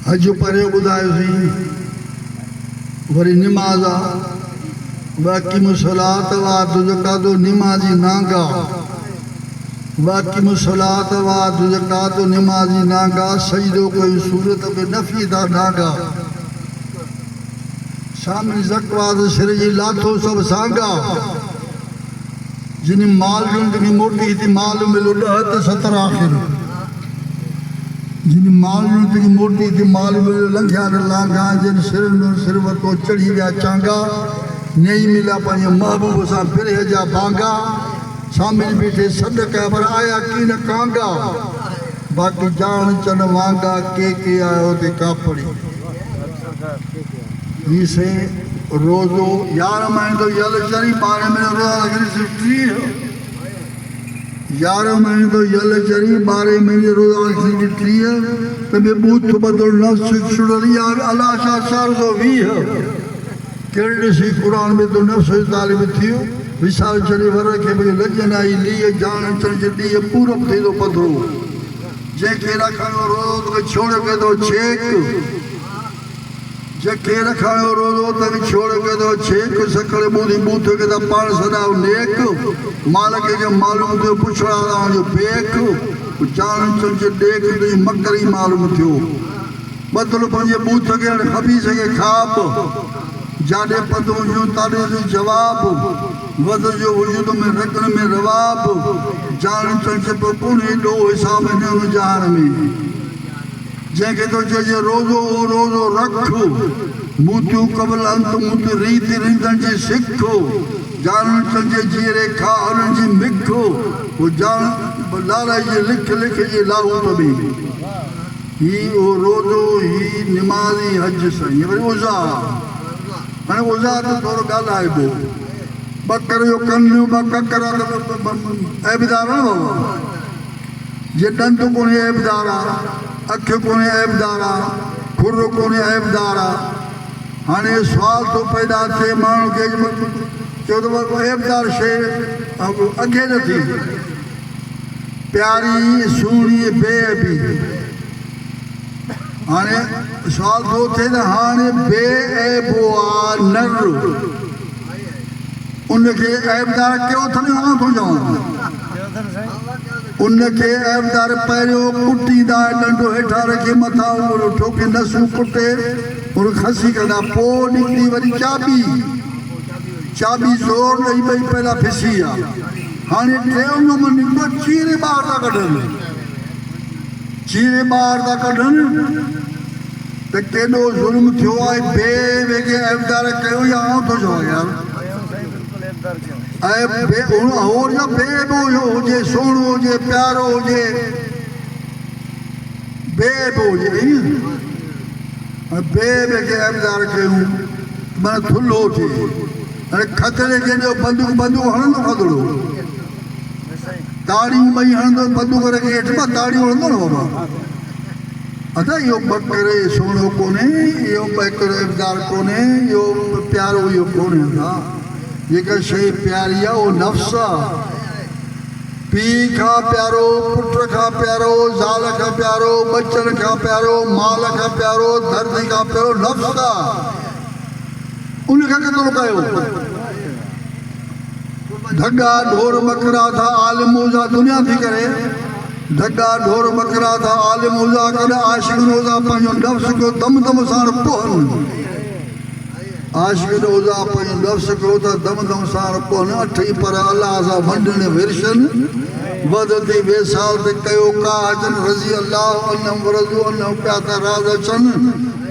हज परे ॿुधायोसीं वरी निमाज़ आहे बाक़ी मुसलात वाद ज़कातो निमाज़ी नांगा बाक़ी मुसलात वाद ज़कातो निमाज़ी नांगा सजदो कोई सूरत के नफ़ी दा नांगा शामिल ज़कवात सिर जी लाथो सब सांगा जिन माल जिंदगी मोटी थी माल मिलो 10 70 आखिर जिन माल जिंदगी मोटी थी माल मिलो लंघिया लांगा जिन सिर वतो चढ़ी विया चांगा नहीं मिला पंहिंजे महबूब सां फिरे जा बांगा शामिल बीठे सॾ कया पर आया की न कांगा बाक़ी जान चन वांगा के आयो ते कापड़ी ही से रोज़ो 11 महीने तो यल चरी 12 महीने रोज़ा लॻी 11 महीने तो यल चरी 12 महीने रोज़ा लॻी 30 तबे बूथ बदल नफ्स छुड़ली अल्लाह शाह 420 केड़े सी कुरान में तो नफ्स तालिब थियो विशाल चले वर के भी लजन आई लिए जान चल जदी पूरो थे तो पधरो जे के रखायो रोज के छोड़ के तो छेक जे के रखायो रोज तो छोड़ के तो छेक सकले बूदी बूथ के दा पान सदाव नेक मालिक के मालूम तो पुछड़ा जो बेक जान चल जे देख तो मकरी मालूम थियो बदल पंजे बूथ के खबी सके खाब जाडे पदो जो तारे जो जवाब वद जो वजूद में रखन में रवाब जान चल से पुणे दो हिसाब ने जान में जे के तो जे रोजो रख मुतु कबल अंत मुतु रीत रिंदन जे सिखो जान चल जे जीरे खा उन जी मिखो वो जान लाला ये लिख ये लाहू तो भी ही ओ रोजो ही नमाजी हज से ये उजा मैंने उजा तो थोड़ा गाल आए बो बकर जो कन्नू बकर ऐबदारा हो जे दंत कोने ऐबदारा अख कोने ऐबदारा खुर कोने ऐबदारा हाने सवाल तो पैदा थे मानू के चौदह वो ऐबदार शे अगे न थी प्यारी सुनी बेअबी हाने सवाल तो थे ना हाने बेअबुआ नर उनके ऐबदार क्यों थने वहां तो जाओ उनके ऐबदार पहिरियों कुटींदा डंडो हेठा रखी मथा और ठोके नसू कुटे और खसी कंदा पो निकली वरी चाबी जोर ॾेई भई पहला फिसी आ हाणे टेउ नंबर निकितो चीरे ॿार था कढनि त केॾो ज़ुल्म थियो आहे बे वेगे ऐबदार कयो या आउं थो चवां यार और या बेबो हुजे सोणो हुजे प्यारो हुजे बेबो हुजे बेबे के ऐबदार कयूं माना थुल्हो थिए अरे खतरे के जो बंदूक हणंदो खतरो ताड़ियूं ॿई हणंदो बंदूक रखी हेठि मां ताड़ियूं हणंदो न बाबा अदा इहो बकरे सोणो कोन्हे इहो बकरो ऐबदार कोन्हे इहो प्यारो इहो कोन्हे हा जेका शइ प्यारी आहे उहो नफ़्स आहे पीउ खां प्यारो पुट खां प्यारो ज़ाल खां प्यारो बचन खां प्यारो माल खां प्यारो धरती खां प्यारो नफ़्स आहे उनखे केतिरो कयो ढगा ढोर बकरा था आलिम हुजा दुनिया थी करे ढगा ढोर बकरा था आलिम हुजा कॾहिं आशिक़ हुजा पंहिंजो नफ़्स को दम सां पोहनि आशिक़ हुजा पंहिंजो नफ़्स को त दम सां पोहनि अठई पर अलाह सां वंडण विरशन वदती वेसाल ते कयो का अजन रज़ी अल्लाह अनम वरज़ु अनम प्या त राज़ अचनि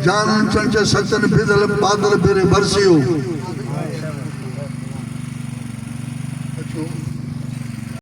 जानन चंच सचन फिदल बादल फिरे बरसियो